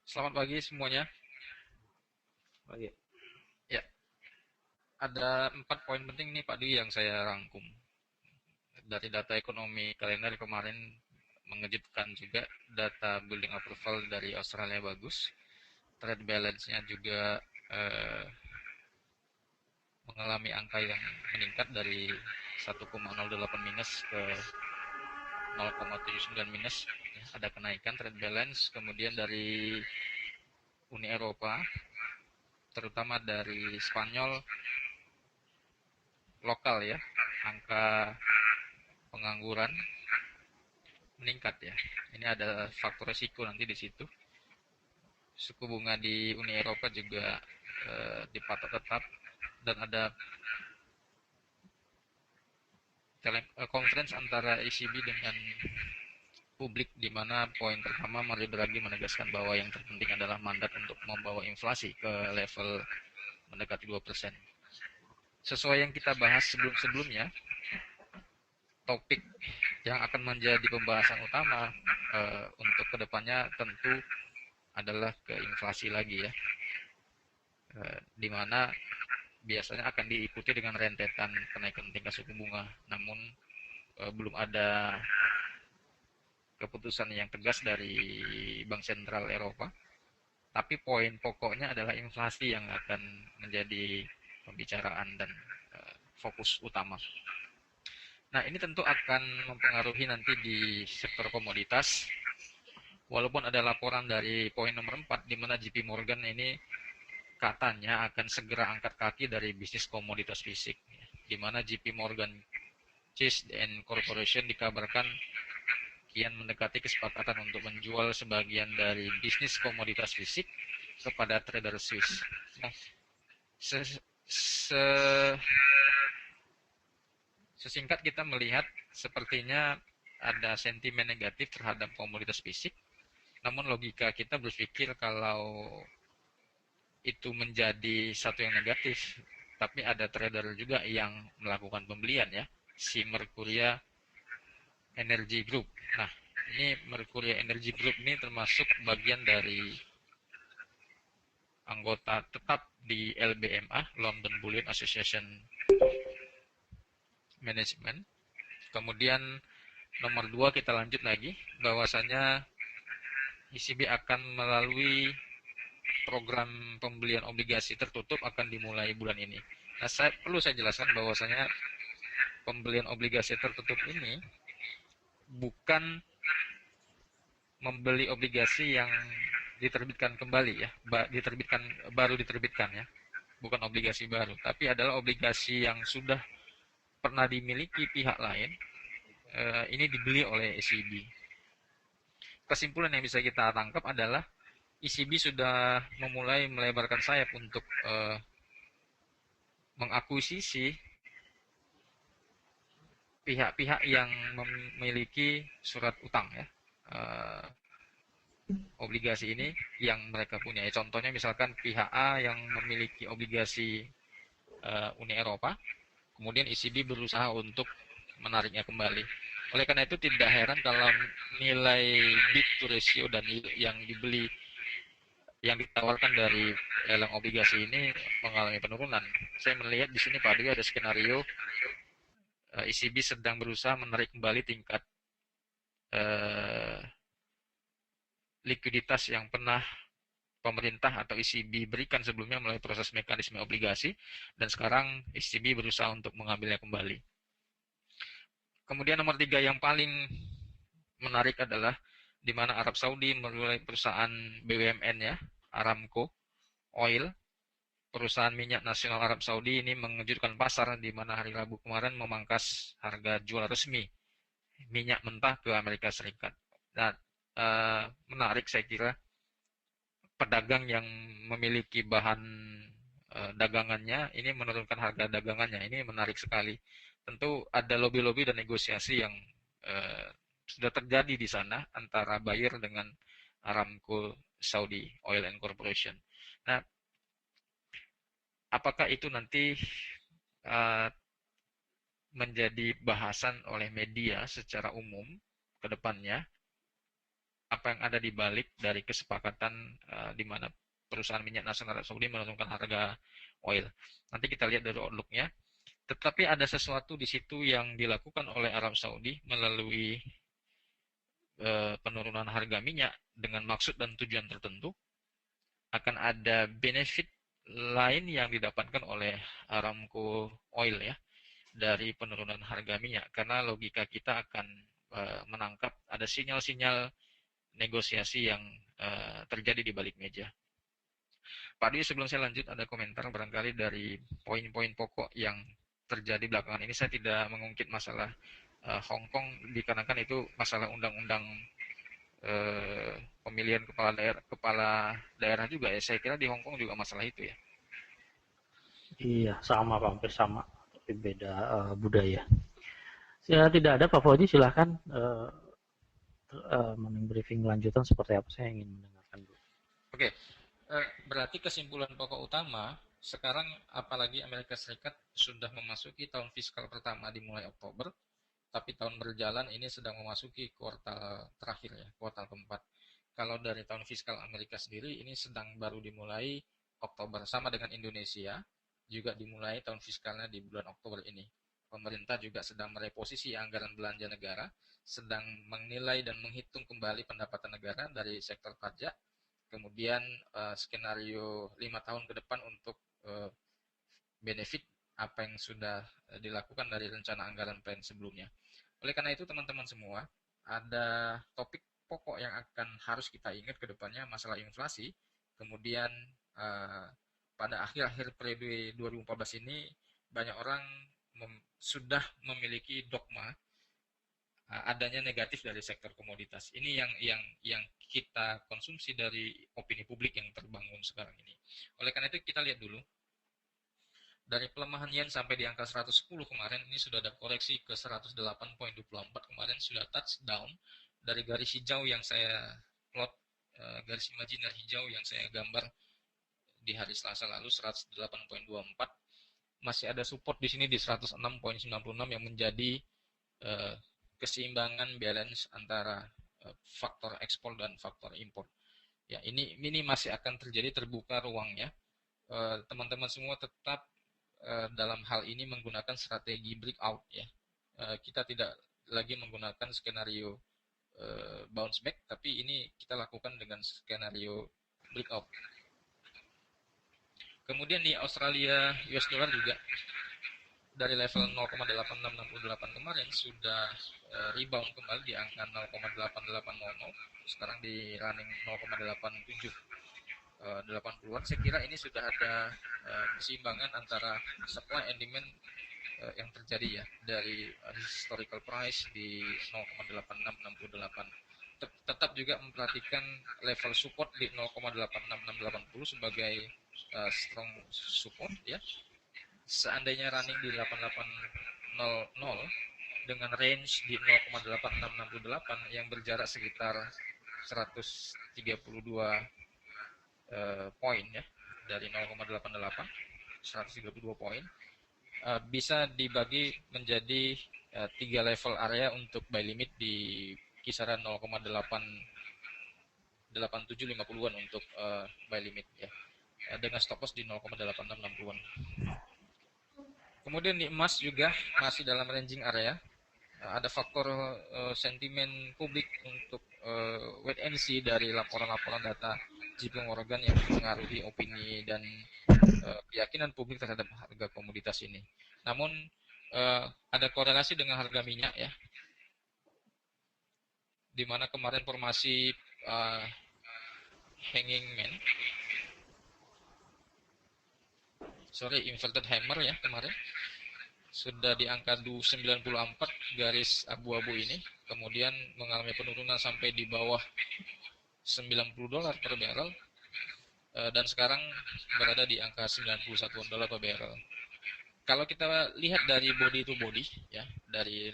Selamat pagi semuanya. Oke. Ya, ada 4 poin penting nih Pak Dwi yang saya rangkum. Dari data ekonomi kalender kemarin mengejutkan juga, data building approval dari Australia bagus, trade balance-nya juga eh, mengalami angka yang meningkat dari 1,08 minus ke 0,79 minus. Ya, ada kenaikan trade balance. Kemudian dari Uni Eropa, terutama dari Spanyol lokal ya, angka pengangguran meningkat ya. Ini ada faktor resiko nanti di situ. Suku bunga di Uni Eropa juga dipatok tetap, dan ada conference antara ECB dengan publik, di mana poin pertama Mario Draghi menegaskan bahwa yang terpenting adalah mandat untuk membawa inflasi ke level mendekati 2%. Sesuai yang kita bahas sebelum-sebelumnya, topik yang akan menjadi pembahasan utama untuk kedepannya tentu adalah ke inflasi lagi ya, di mana biasanya akan diikuti dengan rentetan kenaikan tingkat suku bunga. Namun belum ada keputusan yang tegas dari Bank Sentral Eropa. Tapi poin pokoknya adalah inflasi yang akan menjadi pembicaraan dan fokus utama. Nah, ini tentu akan mempengaruhi nanti di sektor komoditas. Walaupun ada laporan dari poin nomor 4 di mana JP Morgan ini katanya akan segera angkat kaki dari bisnis komoditas fisik, di mana JP Morgan Chase and Corporation dikabarkan kian mendekati kesepakatan untuk menjual sebagian dari bisnis komoditas fisik kepada trader Swiss. Nah, se se sesingkat kita melihat sepertinya ada sentimen negatif terhadap komoditas fisik. Namun logika kita berpikir kalau itu menjadi satu yang negatif, tapi ada trader juga yang melakukan pembelian ya, si Mercuria Energy Group. Nah, ini Mercuria Energy Group ini termasuk bagian dari anggota tetap di LBMA, London Bullion Association Management. Kemudian nomor 2 kita lanjut lagi, bahwasanya ECB akan melalui program pembelian obligasi tertutup akan dimulai bulan ini. Nah, perlu saya jelaskan bahwasanya pembelian obligasi tertutup ini bukan membeli obligasi yang diterbitkan kembali ya, diterbitkan baru diterbitkan ya, bukan obligasi baru, tapi adalah obligasi yang sudah pernah dimiliki pihak lain, ini dibeli oleh ECB. Kesimpulan yang bisa kita tangkap adalah ECB sudah memulai melebarkan sayap untuk mengakuisisi pihak-pihak yang memiliki surat utang ya, obligasi ini yang mereka punya. Contohnya misalkan pihak A yang memiliki obligasi Uni Eropa, kemudian ECB berusaha untuk menariknya kembali. Oleh karena itu tidak heran kalau nilai bid to ratio dan yang dibeli, yang ditawarkan dari lelang obligasi ini mengalami penurunan. Saya melihat di sini Pak Dwi ada skenario ECB sedang berusaha menarik kembali tingkat eh, likuiditas yang pernah pemerintah atau ECB berikan sebelumnya melalui proses mekanisme obligasi, dan sekarang ECB berusaha untuk mengambilnya kembali. Kemudian nomor 3 yang paling menarik adalah di mana Arab Saudi melalui perusahaan BUMN ya, Aramco Oil, perusahaan minyak nasional Arab Saudi ini mengejutkan pasar di mana hari Rabu kemarin memangkas harga jual resmi minyak mentah ke Amerika Serikat. Nah, menarik saya kira pedagang yang memiliki bahan dagangannya ini menurunkan harga dagangannya, ini menarik sekali. Tentu ada lobby-lobby dan negosiasi yang sudah terjadi di sana antara buyer dengan Aramco Saudi Oil and Corporation. Nah, apakah itu nanti uh, menjadi bahasan oleh media secara umum ke depannya? apa yang ada di balik dari kesepakatan di mana perusahaan minyak nasional Arab Saudi menurunkan harga oil. Nanti kita lihat dari outlook-nya. Tetapi ada sesuatu di situ yang dilakukan oleh Arab Saudi melalui penurunan harga minyak dengan maksud dan tujuan tertentu. Akan ada benefit lain yang didapatkan oleh Aramco Oil ya dari penurunan harga minyak, karena logika kita akan menangkap ada sinyal-sinyal negosiasi yang terjadi di balik meja. Pak Dwi, sebelum saya lanjut, ada komentar barangkali dari poin-poin pokok yang terjadi belakangan ini. Saya tidak mengungkit masalah Hong Kong dikarenakan itu masalah undang-undang pemilihan kepala daerah juga ya. Saya kira di Hong Kong juga masalah itu ya. Iya, sama Pak, hampir sama, tapi beda budaya. Ya, tidak ada Pak Fauzi, silahkan morning briefing lanjutan seperti apa, saya ingin mendengarkan dulu. Oke, berarti kesimpulan pokok utama sekarang apalagi Amerika Serikat sudah memasuki tahun fiskal pertama dimulai Oktober, tapi tahun berjalan ini sedang memasuki kuartal terakhir ya, kuartal keempat. Kalau dari tahun fiskal Amerika sendiri ini sedang baru dimulai Oktober, sama dengan Indonesia juga dimulai tahun fiskalnya di bulan Oktober ini. Pemerintah juga sedang mereposisi anggaran belanja negara, sedang menilai dan menghitung kembali pendapatan negara dari sektor pajak, kemudian skenario 5 tahun ke depan untuk benefit apa yang sudah dilakukan dari rencana anggaran plan sebelumnya. Oleh karena itu teman-teman semua, ada topik pokok yang akan harus kita ingat ke depannya, masalah inflasi. Kemudian pada akhir-akhir periode 2014 ini banyak orang sudah memiliki dogma adanya negatif dari sektor komoditas. Ini yang kita konsumsi dari opini publik yang terbangun sekarang ini. Oleh karena itu kita lihat dulu dari pelemahan yen sampai di angka 110 kemarin, ini sudah ada koreksi ke 108.24 kemarin, sudah touchdown dari garis hijau yang saya plot, garis imajiner hijau yang saya gambar di hari Selasa lalu 108.24, masih ada support di sini di 106.96 yang menjadi keseimbangan balance antara faktor ekspor dan faktor impor. Ya, ini masih akan terjadi, terbuka ruangnya. Teman-teman semua tetap dalam hal ini menggunakan strategi breakout ya. Kita tidak lagi menggunakan skenario bounce back, tapi ini kita lakukan dengan skenario breakout. Kemudian di Australia US dollar juga dari level 0,8668 kemarin sudah rebound kembali di angka 0,8800, sekarang di running 0,8780-an. Saya kira ini sudah ada keseimbangan antara supply and demand yang terjadi ya dari historical price di 0,8668. Tetap juga memperhatikan level support di 0,86680 sebagai strong support ya. Seandainya running di 8800 dengan range di 0,8668 yang berjarak sekitar 132 poin ya, dari 0,88 132 poin, bisa dibagi menjadi 3 level area untuk buy limit di kisaran 0,8750-an untuk buy limit ya, dengan stop loss di 0,8660-an. Kemudian di emas juga masih dalam ranging area. Ada faktor sentimen publik untuk wait and see dari laporan-laporan data JP Morgan yang mempengaruhi opini dan keyakinan publik terhadap harga komoditas ini. Namun ada korelasi dengan harga minyak ya, di mana kemarin formasi inverted hammer ya kemarin sudah di angka 94 garis abu-abu ini, kemudian mengalami penurunan sampai di bawah $90 per barrel, dan sekarang berada di angka $91 per barrel. Kalau kita lihat dari body to body ya, dari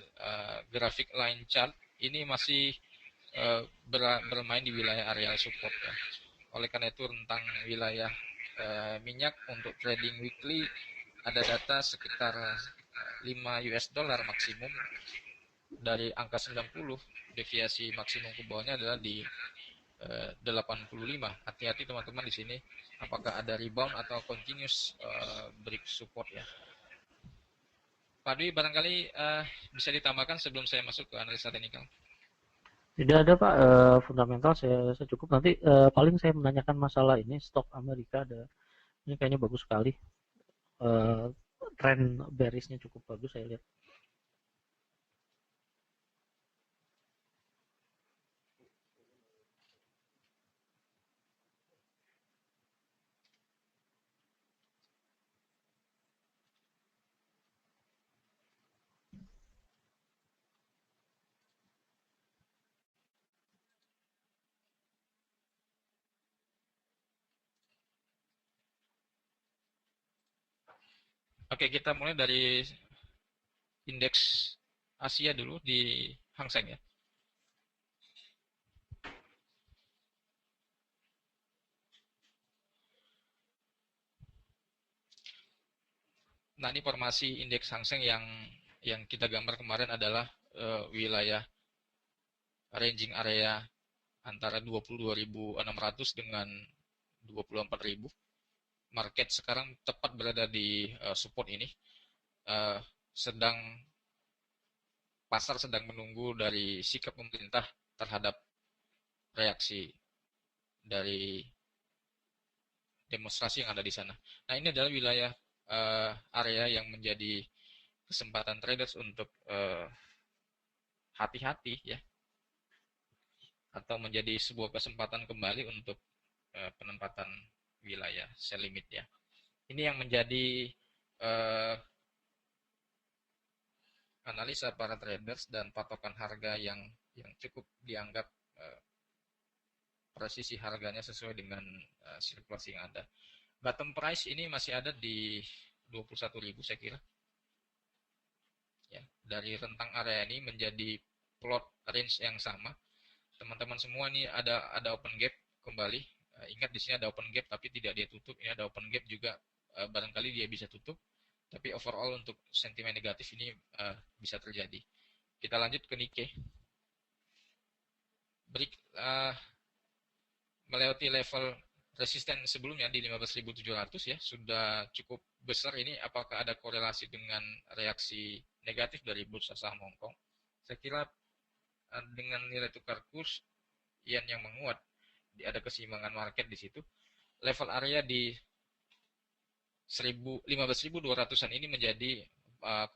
grafik line chart, ini masih bermain di wilayah area support ya. Oleh karena itu rentang wilayah minyak untuk trading weekly ada data sekitar $5 maksimum dari angka 90, deviasi maksimum ke bawahnya adalah di 85. Hati-hati teman-teman di sini, apakah ada rebound atau continuous break support ya. Pak Dwi, barangkali bisa ditambahkan sebelum saya masuk ke analisa teknikal. Tidak ada Pak, fundamental saya cukup. Nanti paling saya menanyakan masalah ini stok Amerika ada. Ini kayaknya bagus sekali. Eh, Tren bearishnya cukup bagus saya lihat. Oke, kita mulai dari indeks Asia dulu di Hang Seng ya. Nah, ini formasi indeks Hang Seng yang kita gambar kemarin adalah wilayah ranging area antara 22.600 dengan 24.000. Market sekarang tepat berada di support ini. Uh, sedang Pasar sedang menunggu dari sikap pemerintah terhadap reaksi dari demonstrasi yang ada di sana. Nah, ini adalah wilayah area yang menjadi kesempatan traders untuk hati-hati ya, atau menjadi sebuah kesempatan kembali untuk penempatan wilayah sell limit ya. Ini yang menjadi analisa para traders dan patokan harga yang cukup dianggap presisi harganya sesuai dengan sirkulasi yang ada. Bottom price ini masih ada di 21.000 saya kira. Ya, dari rentang area ini menjadi plot range yang sama. Teman-teman semua ini ada open gap kembali. Ingat di sini ada open gap tapi tidak dia tutup. Ini ada open gap juga, barangkali dia bisa tutup. Tapi overall untuk sentimen negatif ini bisa terjadi. Kita lanjut ke Nikkei. Melewati level resisten sebelumnya di 15.700 ya, sudah cukup besar ini. Apakah ada korelasi dengan reaksi negatif dari bursa saham Hong Kong? Saya kira dengan nilai tukar kurs yen yang menguat, ada keseimbangan market di situ. Level area di 15.200-an ini menjadi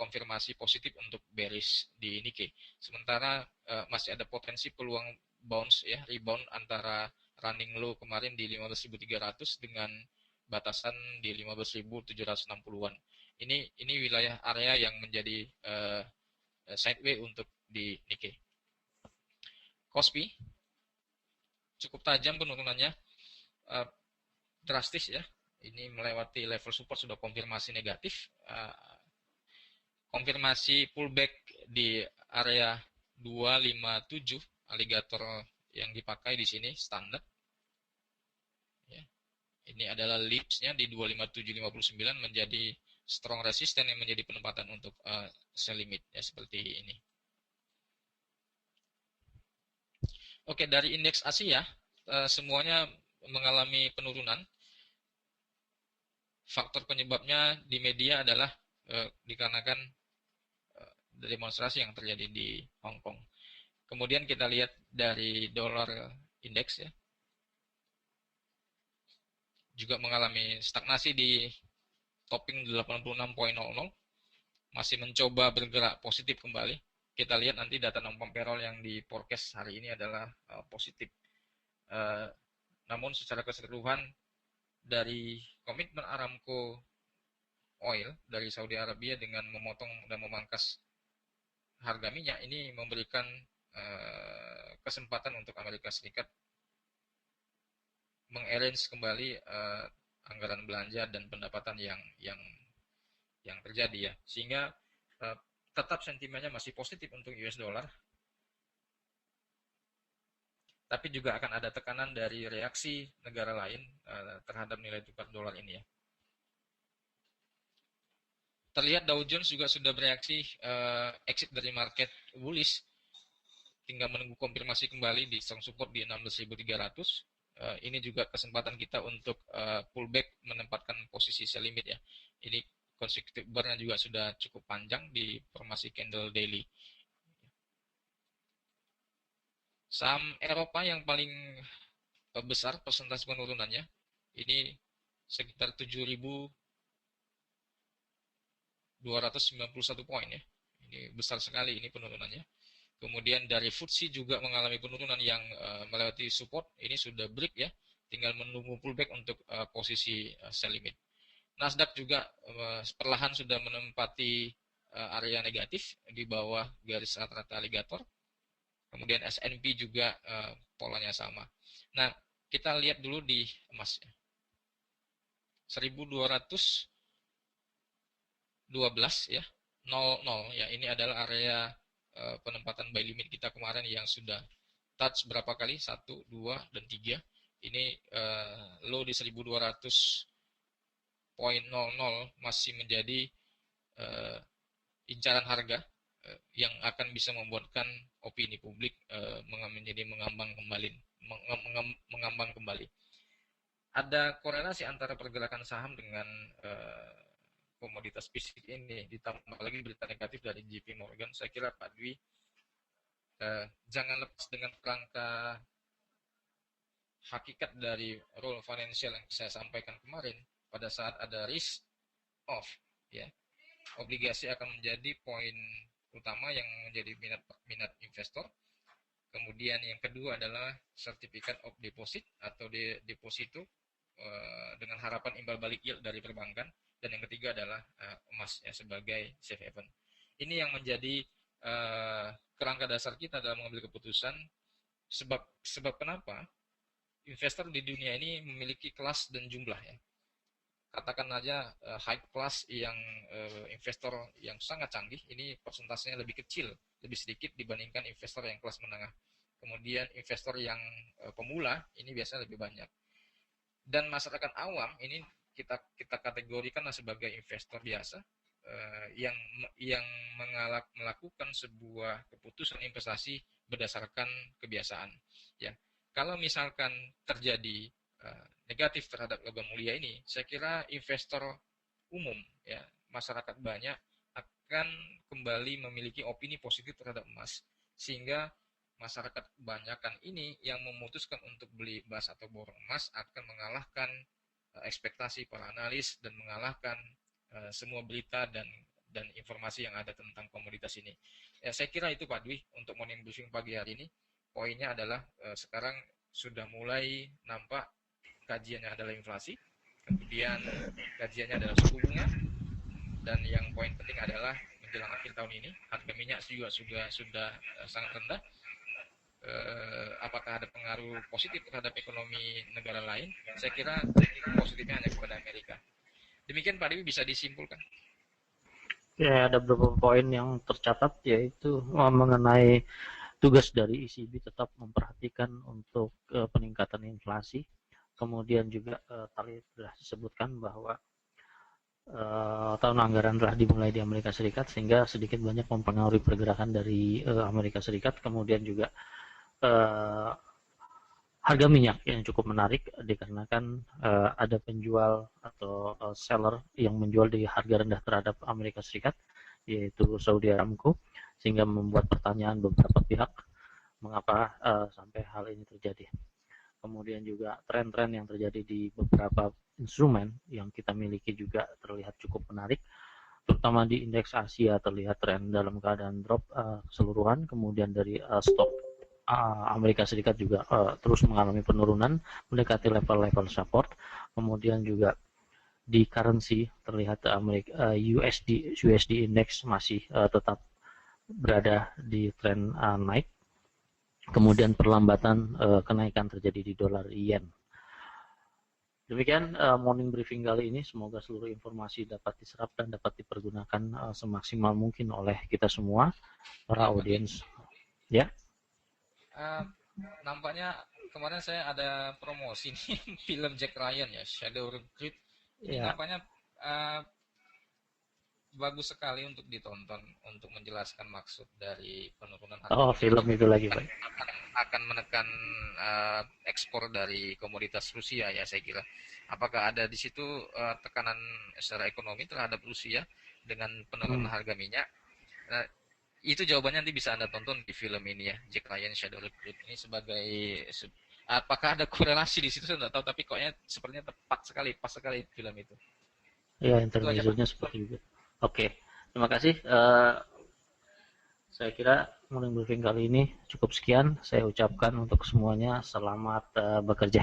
konfirmasi positif untuk bearish di Nikkei. Sementara masih ada potensi peluang bounce ya, rebound antara running low kemarin di 15.300 dengan batasan di 15.760-an. Ini wilayah area yang menjadi sideway untuk di Nikkei. Kospi cukup tajam penurunannya, drastis ya. Ini melewati level support, sudah konfirmasi negatif. Konfirmasi pullback di area 257 alligator yang dipakai di sini standar. Ya. Ini adalah lipsnya di 257.59 menjadi strong resistance yang menjadi penempatan untuk sell limit ya, seperti ini. Oke, dari indeks Asia semuanya mengalami penurunan. Faktor penyebabnya di media adalah dikarenakan demonstrasi yang terjadi di Hong Kong. Kemudian kita lihat dari dolar indeks ya, juga mengalami stagnasi di topping 86.00, masih mencoba bergerak positif kembali. Kita lihat nanti data non-farm payroll yang di forecast hari ini adalah positif. Namun secara keseluruhan dari komitmen Aramco Oil dari Saudi Arabia dengan memotong dan memangkas harga minyak, ini memberikan kesempatan untuk Amerika Serikat mengarrange kembali anggaran belanja dan pendapatan yang terjadi ya, sehingga tetap sentimennya masih positif untuk US dollar, tapi juga akan ada tekanan dari reaksi negara lain terhadap nilai tukar dolar ini ya. Terlihat Dow Jones juga sudah bereaksi exit dari market bullish, tinggal menunggu konfirmasi kembali di strong support di 16.300. Ini juga kesempatan kita untuk pullback, menempatkan posisi sell limit ya. Ini consecutive bar-nya juga sudah cukup panjang di formasi candle daily. Saham Eropa yang paling besar persentase penurunannya ini sekitar 7.291 poin ya. Ini besar sekali ini penurunannya. Kemudian dari FTSE juga mengalami penurunan yang melewati support. Ini sudah break ya, tinggal menunggu pullback untuk posisi sell limit. Nasdaq juga perlahan sudah menempati area negatif di bawah garis rata-rata aligator. Kemudian S&P juga polanya sama. Nah, kita lihat dulu di emas ya. 1212 ya, 00 ya. Ini adalah area penempatan buy limit kita kemarin yang sudah touch berapa kali? 1, 2, dan 3. Ini low di 1200.00 masih menjadi incaran harga yang akan bisa membuatkan opini publik menjadi mengambang kembali. Ada korelasi antara pergerakan saham dengan komoditas fisik ini, ditambah lagi berita negatif dari JP Morgan. Saya kira Pak Dwi jangan lepas dengan kerangka hakikat dari role financial yang saya sampaikan kemarin. Pada saat ada risk off ya, obligasi akan menjadi poin utama yang menjadi minat investor. Kemudian yang kedua adalah certificate of deposit atau deposito dengan harapan imbal balik yield dari perbankan. Dan yang ketiga adalah emas ya, sebagai safe haven. Ini yang menjadi kerangka dasar kita dalam mengambil keputusan. Sebab kenapa investor di dunia ini memiliki kelas dan jumlah ya. Katakan aja high class yang investor yang sangat canggih, ini persentasenya lebih kecil, lebih sedikit dibandingkan investor yang kelas menengah. Kemudian investor yang pemula ini biasanya lebih banyak. Dan masyarakat awam ini kita kategorikan sebagai investor biasa yang melakukan sebuah keputusan investasi berdasarkan kebiasaan ya. Kalau misalkan terjadi negatif terhadap logam mulia ini, saya kira investor umum ya, masyarakat banyak akan kembali memiliki opini positif terhadap emas, sehingga masyarakat kebanyakan ini yang memutuskan untuk beli emas atau borong emas akan mengalahkan ekspektasi para analis dan mengalahkan semua berita dan informasi yang ada tentang komoditas ini. Ya, saya kira itu Pak Dwi untuk morning briefing pagi hari ini. Poinnya adalah sekarang sudah mulai nampak kajiannya adalah inflasi, kemudian kajiannya adalah suku bunga, dan yang poin penting adalah menjelang akhir tahun ini harga minyak juga sudah sangat rendah. Apakah ada pengaruh positif terhadap ekonomi negara lain? Saya kira positifnya hanya kepada Amerika. Demikian Pak Dewi bisa disimpulkan. Ya, ada beberapa poin yang tercatat, yaitu mengenai tugas dari ECB tetap memperhatikan untuk peningkatan inflasi. Kemudian juga tadi sudah disebutkan bahwa tahun anggaran telah dimulai di Amerika Serikat, sehingga sedikit banyak mempengaruhi pergerakan dari Amerika Serikat. Kemudian juga harga minyak yang cukup menarik dikarenakan ada penjual atau seller yang menjual di harga rendah terhadap Amerika Serikat, yaitu Saudi Aramco, sehingga membuat pertanyaan beberapa pihak mengapa sampai hal ini terjadi. Kemudian juga tren-tren yang terjadi di beberapa instrumen yang kita miliki juga terlihat cukup menarik, terutama di indeks Asia terlihat tren dalam keadaan drop keseluruhan. Kemudian dari stok Amerika Serikat juga terus mengalami penurunan mendekati level-level support. Kemudian juga di currency terlihat USD index masih tetap berada di tren naik. Kemudian perlambatan kenaikan terjadi di dolar yen. Demikian morning briefing kali ini. Semoga seluruh informasi dapat diserap dan dapat dipergunakan semaksimal mungkin oleh kita semua, para audiens. Ya. Nampaknya kemarin saya ada promosi nih film Jack Ryan ya, Shadow Recruit. Ini nampaknya bagus sekali untuk ditonton untuk menjelaskan maksud dari penurunan harga Oh, minyak film ini itu lagi, Pak. akan menekan ekspor dari komoditas Rusia ya saya kira. Apakah ada di situ tekanan secara ekonomi terhadap Rusia dengan penurunan Hmm. harga minyak? Nah, itu jawabannya nanti bisa Anda tonton di film ini ya, Jack Ryan Shadow Recruit ini sebagai apakah ada korelasi di situ saya tidak tahu tapi kayaknya sepertinya tepat sekali, pas sekali film itu. Ya, Itu aja Pak. intermezzonya seperti itu. Oke, terima kasih. Saya kira morning briefing kali ini cukup sekian. Saya ucapkan untuk semuanya selamat bekerja.